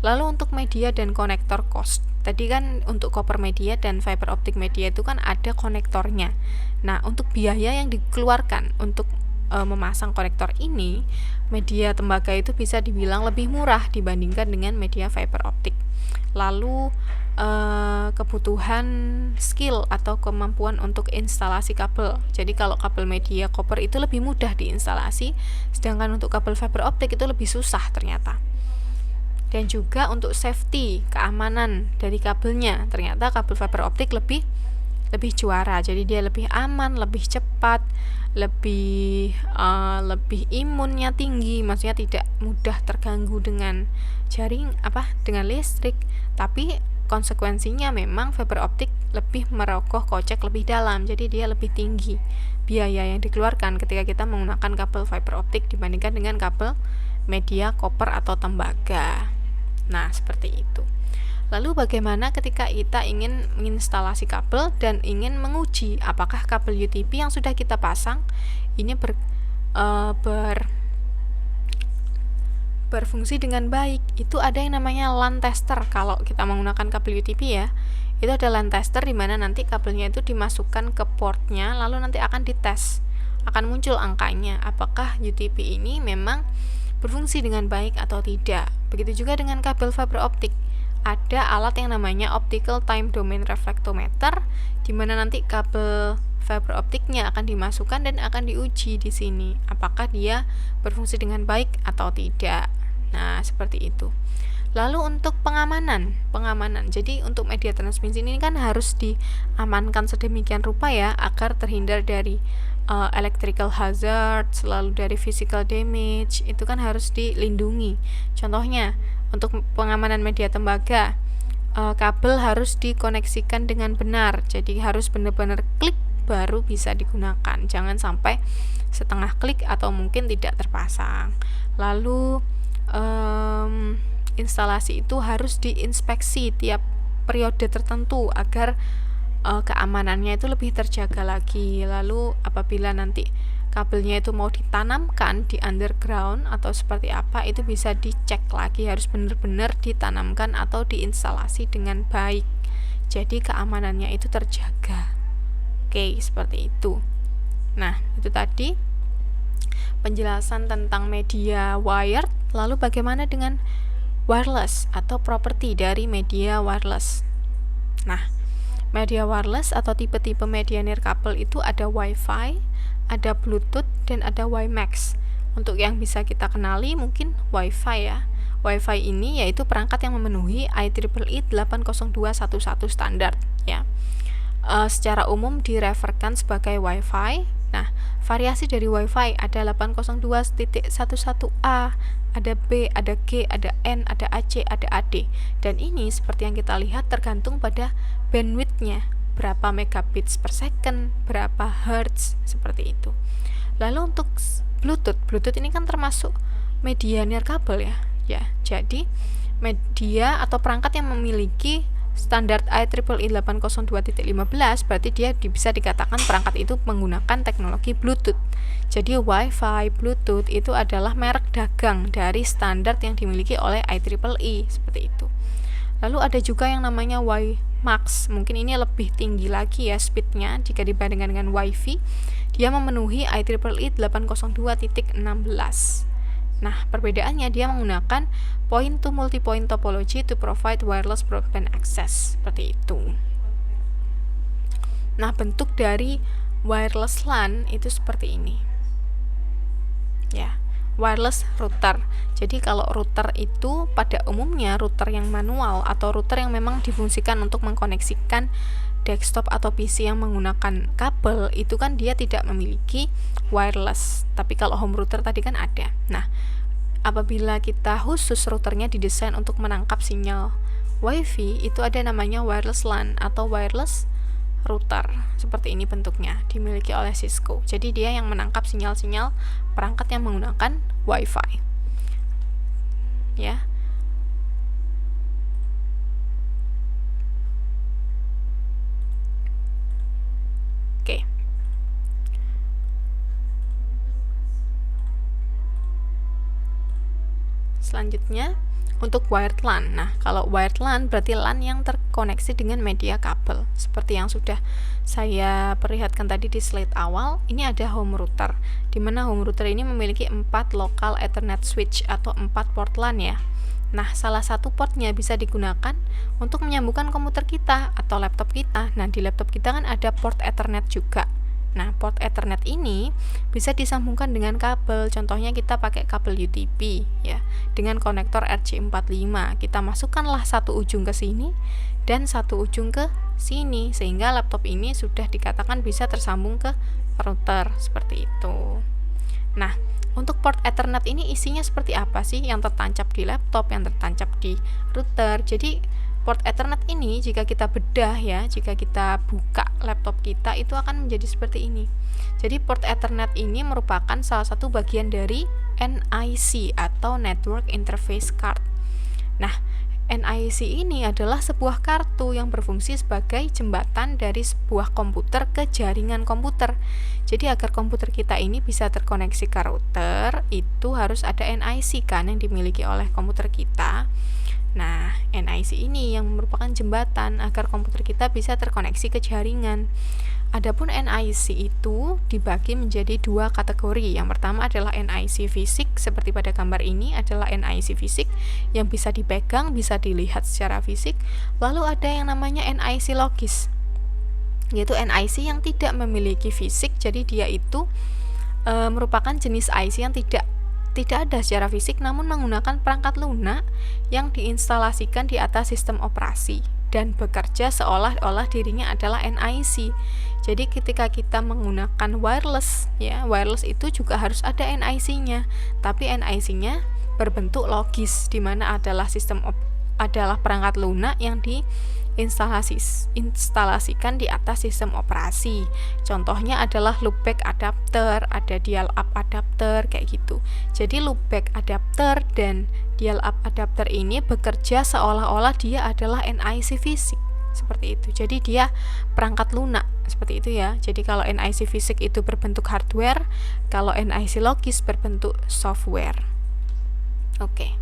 Lalu untuk media dan konektor cost, tadi kan untuk copper media dan fiber optic media itu kan ada konektornya. Nah, untuk biaya yang dikeluarkan untuk memasang konektor ini, media tembaga itu bisa dibilang lebih murah dibandingkan dengan media fiber optik. Lalu kebutuhan skill atau kemampuan untuk instalasi kabel. Jadi kalau kabel media copper itu lebih mudah diinstalasi, sedangkan untuk kabel fiber optik itu lebih susah ternyata. Dan juga untuk safety, keamanan dari kabelnya, ternyata kabel fiber optik lebih juara. Jadi dia lebih aman, lebih cepat, lebih imunnya tinggi, maksudnya tidak mudah terganggu dengan dengan listrik. Tapi konsekuensinya memang fiber optik lebih merogoh kocek lebih dalam, jadi dia lebih tinggi biaya yang dikeluarkan ketika kita menggunakan kabel fiber optik dibandingkan dengan kabel media copper atau tembaga. Nah, seperti itu. Lalu bagaimana ketika kita ingin menginstalasi kabel dan ingin menguji apakah kabel UTP yang sudah kita pasang ini berfungsi dengan baik? Itu ada yang namanya LAN tester. Kalau kita menggunakan kabel UTP ya, itu ada LAN tester di mana nanti kabelnya itu dimasukkan ke portnya, lalu nanti akan dites, akan muncul angkanya apakah UTP ini memang berfungsi dengan baik atau tidak. Begitu juga dengan kabel fiber optik, ada alat yang namanya optical time domain reflectometer, di mana nanti kabel fiber optiknya akan dimasukkan dan akan diuji di sini apakah dia berfungsi dengan baik atau tidak. Nah, seperti itu. Lalu untuk pengamanan. Jadi untuk media transmisi ini kan harus diamankan sedemikian rupa ya agar terhindar dari electrical hazard, selalu dari physical damage, itu kan harus dilindungi. Contohnya untuk pengamanan media tembaga, kabel harus dikoneksikan dengan benar, jadi harus benar-benar klik baru bisa digunakan, jangan sampai setengah klik atau mungkin tidak terpasang. Lalu instalasi itu harus diinspeksi tiap periode tertentu agar keamanannya itu lebih terjaga lagi. Lalu apabila nanti kabelnya itu mau ditanamkan di underground atau seperti apa, itu bisa dicek lagi, harus benar-benar ditanamkan atau diinstalasi dengan baik, jadi keamanannya itu terjaga. Oke, seperti itu. Nah, itu tadi penjelasan tentang media wired. Lalu bagaimana dengan wireless atau properti dari media wireless? Nah, media wireless atau tipe-tipe media nirkabel itu ada Wi-Fi, ada Bluetooth, dan ada WiMAX. Untuk yang bisa kita kenali mungkin Wi-Fi ya. Wi-Fi ini yaitu perangkat yang memenuhi IEEE 802.11 standar ya. Secara umum direferkan sebagai Wi-Fi. Nah, variasi dari Wi-Fi ada 802.11a, ada B, ada G, ada N, ada AC, ada AD. Dan ini seperti yang kita lihat tergantung pada bandwidth-nya, berapa megabits per second, berapa hertz, seperti itu. Lalu untuk Bluetooth ini kan termasuk media nirkabel ya. Jadi media atau perangkat yang memiliki standar IEEE 802.15 berarti dia bisa dikatakan perangkat itu menggunakan teknologi Bluetooth. Jadi Wi-Fi, Bluetooth itu adalah merek dagang dari standar yang dimiliki oleh IEEE, seperti itu. Lalu ada juga yang namanya WiMAX. Mungkin ini lebih tinggi lagi ya speednya jika dibandingkan dengan Wi-Fi. Dia memenuhi IEEE 802.16. Nah, perbedaannya dia menggunakan point to multipoint topology to provide wireless broadband access, seperti itu. Nah, bentuk dari wireless LAN itu seperti ini. Ya, wireless router. Jadi kalau router itu pada umumnya router yang manual atau router yang memang difungsikan untuk mengkoneksikan desktop atau PC yang menggunakan kabel, itu kan dia tidak memiliki wireless. Tapi kalau home router tadi kan ada. Nah, apabila kita khusus routernya didesain untuk menangkap sinyal WiFi, itu ada namanya wireless LAN atau wireless router. Seperti ini bentuknya, dimiliki oleh Cisco. Jadi dia yang menangkap sinyal-sinyal perangkat yang menggunakan Wi-Fi. Ya. Oke. Selanjutnya untuk wired LAN. Nah, kalau wired LAN berarti LAN yang terkoneksi dengan media kabel. Seperti yang sudah saya perlihatkan tadi di slide awal, ini ada home router, di mana home router ini memiliki 4 local Ethernet switch atau 4 port LAN ya. Nah, salah satu portnya bisa digunakan untuk menyambungkan komputer kita atau laptop kita. Nah, di laptop kita kan ada port Ethernet juga. Nah, port Ethernet ini bisa disambungkan dengan kabel. Contohnya kita pakai kabel UTP ya, dengan konektor RJ45. Kita masukkanlah satu ujung ke sini dan satu ujung ke sini, sehingga laptop ini sudah dikatakan bisa tersambung ke router seperti itu. Nah, untuk port Ethernet ini isinya seperti apa sih yang tertancap di laptop, yang tertancap di router? Jadi port Ethernet ini jika kita bedah ya, jika kita buka laptop kita itu akan menjadi seperti ini. Jadi port Ethernet ini merupakan salah satu bagian dari NIC atau Network Interface Card. Nah, NIC ini adalah sebuah kartu yang berfungsi sebagai jembatan dari sebuah komputer ke jaringan komputer. Jadi agar komputer kita ini bisa terkoneksi ke router, itu harus ada NIC kan yang dimiliki oleh komputer kita. Nah, NIC ini yang merupakan jembatan agar komputer kita bisa terkoneksi ke jaringan. Adapun NIC itu dibagi menjadi 2 kategori. Yang pertama adalah NIC fisik, seperti pada gambar ini adalah NIC fisik yang bisa dipegang, bisa dilihat secara fisik. Lalu ada yang namanya NIC logis, yaitu NIC yang tidak memiliki fisik, jadi dia itu merupakan jenis IC yang tidak ada secara fisik, namun menggunakan perangkat lunak yang diinstalasikan di atas sistem operasi dan bekerja seolah-olah dirinya adalah NIC. Jadi ketika kita menggunakan wireless ya, wireless itu juga harus ada NIC-nya, tapi NIC-nya berbentuk logis, di mana adalah adalah perangkat lunak yang instalasikan di atas sistem operasi. Contohnya adalah loopback adapter, ada dial-up adapter kayak gitu. Jadi loopback adapter dan dial-up adapter ini bekerja seolah-olah dia adalah NIC fisik. Seperti itu. Jadi dia perangkat lunak seperti itu ya. Jadi kalau NIC fisik itu berbentuk hardware, kalau NIC logis berbentuk software. Oke.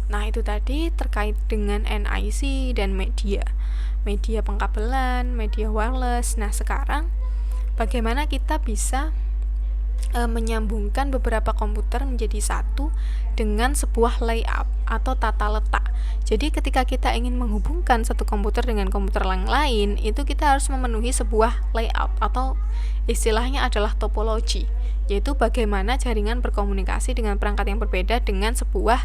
Nah, itu tadi terkait dengan NIC dan media pengkabelan, media wireless. Nah, sekarang bagaimana kita bisa menyambungkan beberapa komputer menjadi satu dengan sebuah layout atau tata letak. Jadi ketika kita ingin menghubungkan satu komputer dengan komputer yang lain, itu kita harus memenuhi sebuah layout atau istilahnya adalah topologi, yaitu bagaimana jaringan berkomunikasi dengan perangkat yang berbeda dengan sebuah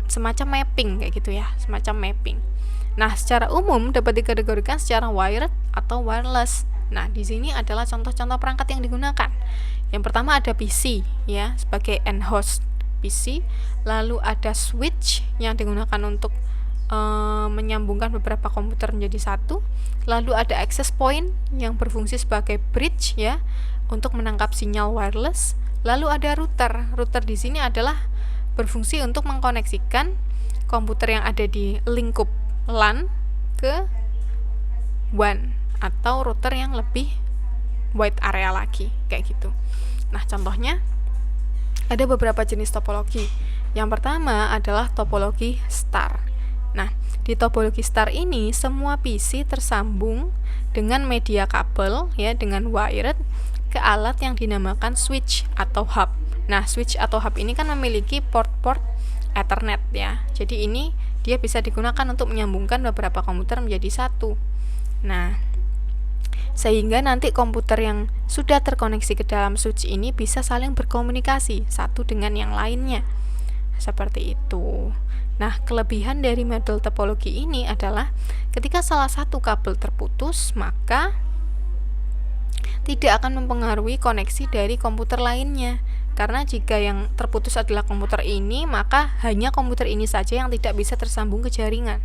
semacam mapping kayak gitu ya, semacam mapping. Nah, secara umum dapat dikategorikan secara wired atau wireless. Nah, di sini adalah contoh-contoh perangkat yang digunakan. Yang pertama ada PC ya, sebagai end host PC, lalu ada switch yang digunakan untuk menyambungkan beberapa komputer menjadi satu, lalu ada access point yang berfungsi sebagai bridge ya, untuk menangkap sinyal wireless, lalu ada router. Router di sini adalah berfungsi untuk mengkoneksikan komputer yang ada di lingkup LAN ke WAN atau router yang lebih wide area lagi kayak gitu. Nah, contohnya ada beberapa jenis topologi. Yang pertama adalah topologi star. Nah, di topologi star ini semua PC tersambung dengan media kabel ya, dengan wired ke alat yang dinamakan switch atau hub. Nah, switch atau hub ini kan memiliki port-port Ethernet ya. Jadi ini dia bisa digunakan untuk menyambungkan beberapa komputer menjadi satu. Nah, sehingga nanti komputer yang sudah terkoneksi ke dalam switch ini bisa saling berkomunikasi satu dengan yang lainnya. Seperti itu. Nah, kelebihan dari model topologi ini adalah ketika salah satu kabel terputus, maka tidak akan mempengaruhi koneksi dari komputer lainnya. Karena jika yang terputus adalah komputer ini, maka hanya komputer ini saja yang tidak bisa tersambung ke jaringan.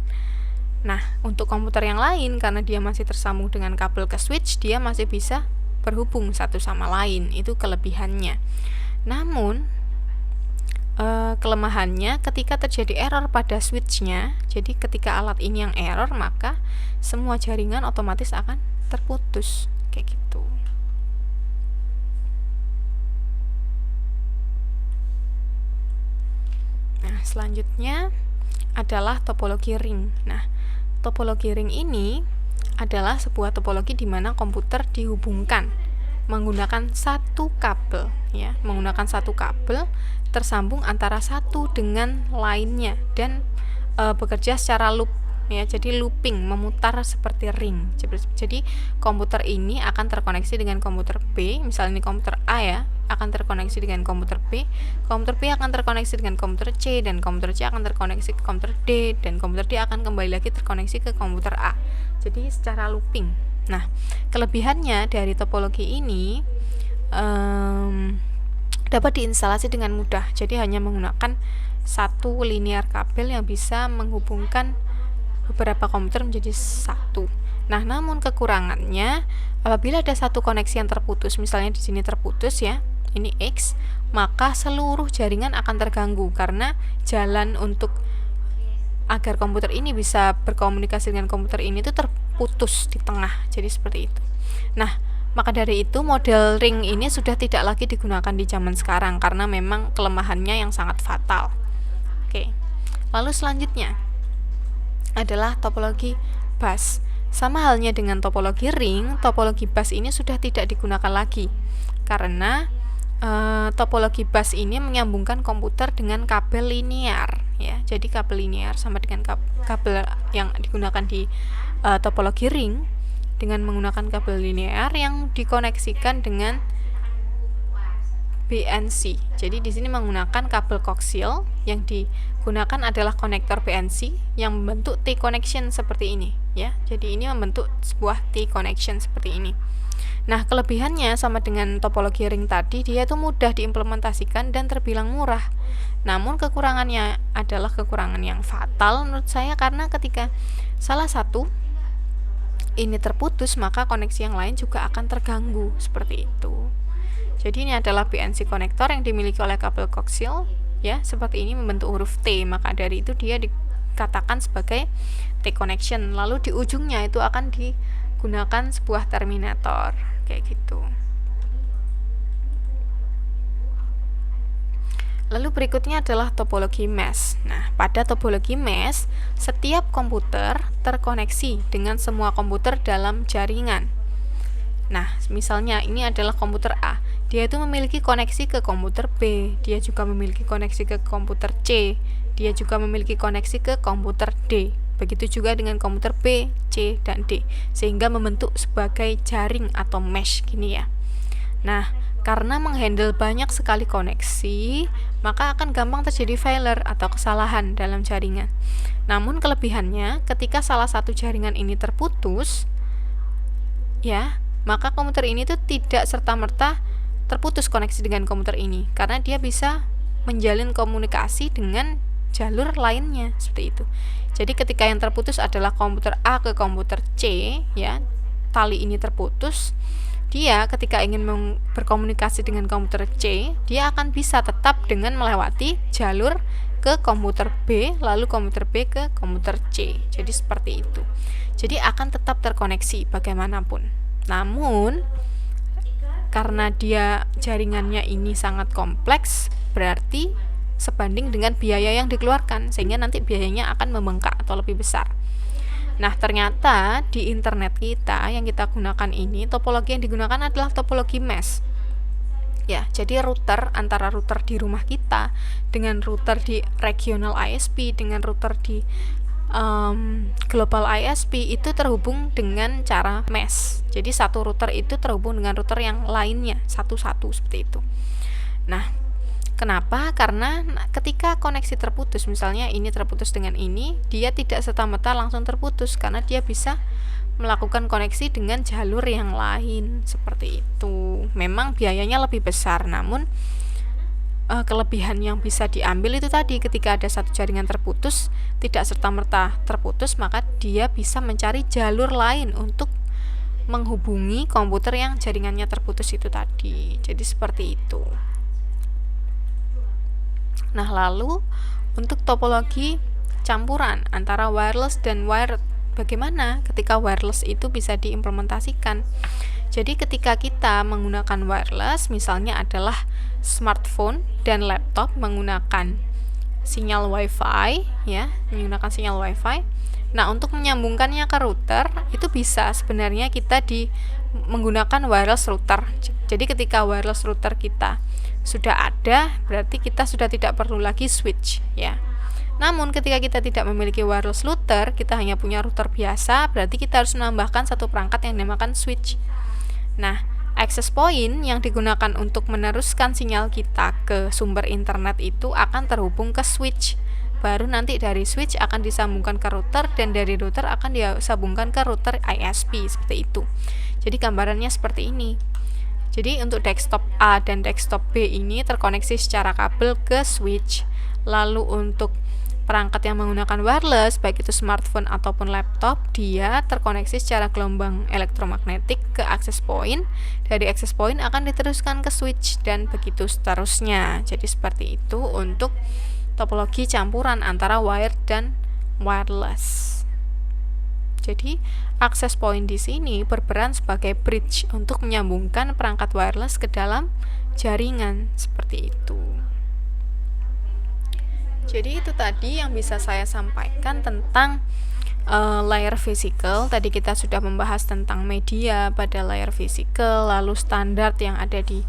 Nah, untuk komputer yang lain karena dia masih tersambung dengan kabel ke switch, dia masih bisa berhubung satu sama lain. Itu kelebihannya. Namun kelemahannya ketika terjadi error pada switchnya, jadi ketika alat ini yang error, maka semua jaringan otomatis akan terputus kayak gitu. Nah, selanjutnya adalah topologi ring. Nah, topologi ring ini adalah sebuah topologi di mana komputer dihubungkan menggunakan satu kabel, ya, menggunakan satu kabel tersambung antara satu dengan lainnya dan bekerja secara loop, ya, jadi looping, memutar seperti ring. Jadi komputer ini akan terkoneksi dengan komputer B, misalnya ini komputer A, ya, akan terkoneksi dengan komputer B akan terkoneksi dengan komputer C, dan komputer C akan terkoneksi ke komputer D, dan komputer D akan kembali lagi terkoneksi ke komputer A. Jadi secara looping. Nah, kelebihannya dari topologi ini dapat diinstalasi dengan mudah. Jadi hanya menggunakan satu linear kabel yang bisa menghubungkan beberapa komputer menjadi satu. Nah, namun kekurangannya apabila ada satu koneksi yang terputus, misalnya di sini terputus, ya, ini X, maka seluruh jaringan akan terganggu karena jalan untuk agar komputer ini bisa berkomunikasi dengan komputer ini itu terputus di tengah. Jadi seperti itu. Nah, maka dari itu model ring ini sudah tidak lagi digunakan di zaman sekarang karena memang kelemahannya yang sangat fatal. Oke. Lalu selanjutnya adalah topologi bus. Sama halnya dengan topologi ring, topologi bus ini sudah tidak digunakan lagi karena topologi bus ini menyambungkan komputer dengan kabel linear, ya. Jadi kabel linear sama dengan kabel yang digunakan di topologi ring dengan menggunakan kabel linear yang dikoneksikan dengan BNC. Jadi di sini menggunakan kabel koaksial, yang digunakan adalah konektor BNC yang membentuk T connection seperti ini, ya. Jadi ini membentuk sebuah T connection seperti ini. Nah, kelebihannya sama dengan topologi ring tadi, dia itu mudah diimplementasikan dan terbilang murah. Namun kekurangannya adalah kekurangan yang fatal menurut saya karena ketika salah satu ini terputus, maka koneksi yang lain juga akan terganggu seperti itu. Jadi ini adalah BNC konektor yang dimiliki oleh kabel koaksial, ya, seperti ini membentuk huruf T, maka dari itu dia dikatakan sebagai T connection. Lalu di ujungnya itu akan digunakan sebuah terminator kayak gitu. Lalu berikutnya adalah topologi mesh. Nah, pada topologi mesh, setiap komputer terkoneksi dengan semua komputer dalam jaringan. Nah, misalnya ini adalah komputer A. Dia itu memiliki koneksi ke komputer B, dia juga memiliki koneksi ke komputer C, dia juga memiliki koneksi ke komputer D. Begitu juga dengan komputer B, C, dan D, sehingga membentuk sebagai jaring atau mesh gini, ya. Nah, karena menghandle banyak sekali koneksi, maka akan gampang terjadi failure atau kesalahan dalam jaringan. Namun kelebihannya, ketika salah satu jaringan ini terputus, ya, maka komputer ini tuh tidak serta-merta terputus koneksi dengan komputer ini, karena dia bisa menjalin komunikasi dengan jalur lainnya seperti itu. Jadi ketika yang terputus adalah komputer A ke komputer C, ya, tali ini terputus, dia ketika ingin berkomunikasi dengan komputer C, dia akan bisa tetap dengan melewati jalur ke komputer B, lalu komputer B ke komputer C. Jadi seperti itu. Jadi akan tetap terkoneksi bagaimanapun. Namun karena dia jaringannya ini sangat kompleks, berarti sebanding dengan biaya yang dikeluarkan, sehingga nanti biayanya akan membengkak atau lebih besar. Nah, ternyata di internet kita yang kita gunakan ini, topologi yang digunakan adalah topologi mesh. Ya, jadi router antara router di rumah kita dengan router di regional ISP dengan router di global ISP itu terhubung dengan cara mesh. Jadi satu router itu terhubung dengan router yang lainnya satu-satu seperti itu. Nah, kenapa? Karena ketika koneksi terputus, misalnya ini terputus dengan ini, dia tidak serta-merta langsung terputus karena dia bisa melakukan koneksi dengan jalur yang lain seperti itu. Memang biayanya lebih besar, namun kelebihan yang bisa diambil itu tadi, ketika ada satu jaringan terputus, tidak serta-merta terputus, maka dia bisa mencari jalur lain untuk menghubungi komputer yang jaringannya terputus itu tadi. Jadi seperti itu. Nah, lalu untuk topologi campuran antara wireless dan wired, bagaimana ketika wireless itu bisa diimplementasikan? Jadi ketika kita menggunakan wireless, misalnya adalah smartphone dan laptop menggunakan sinyal WiFi, ya, menggunakan sinyal WiFi. Nah, untuk menyambungkannya ke router itu bisa sebenarnya kita menggunakan wireless router. Jadi ketika wireless router kita sudah ada, berarti kita sudah tidak perlu lagi switch, ya. Namun ketika kita tidak memiliki wireless router, kita hanya punya router biasa, berarti kita harus menambahkan satu perangkat yang dinamakan switch. Nah, access point yang digunakan untuk meneruskan sinyal kita ke sumber internet itu akan terhubung ke switch. Baru nanti dari switch akan disambungkan ke router, dan dari router akan disambungkan ke router ISP, seperti itu. Jadi gambarannya seperti ini. Jadi untuk desktop A dan desktop B ini terkoneksi secara kabel ke switch. Lalu untuk perangkat yang menggunakan wireless, baik itu smartphone ataupun laptop, dia terkoneksi secara gelombang elektromagnetik ke access point. Dari access point akan diteruskan ke switch, dan begitu seterusnya. Jadi seperti itu untuk topologi campuran antara wired dan wireless. Jadi access point di sini berperan sebagai bridge untuk menyambungkan perangkat wireless ke dalam jaringan, seperti itu. Jadi itu tadi yang bisa saya sampaikan tentang layer physical. Tadi kita sudah membahas tentang media pada layer physical, lalu standar yang ada di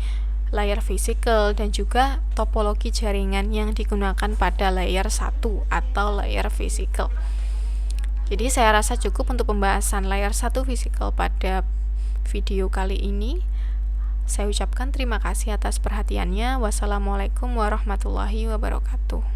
layer physical, dan juga topologi jaringan yang digunakan pada layer 1 atau layer physical. Jadi saya rasa cukup untuk pembahasan layer 1 physical pada video kali ini. Saya ucapkan terima kasih atas perhatiannya. Wassalamualaikum warahmatullahi wabarakatuh.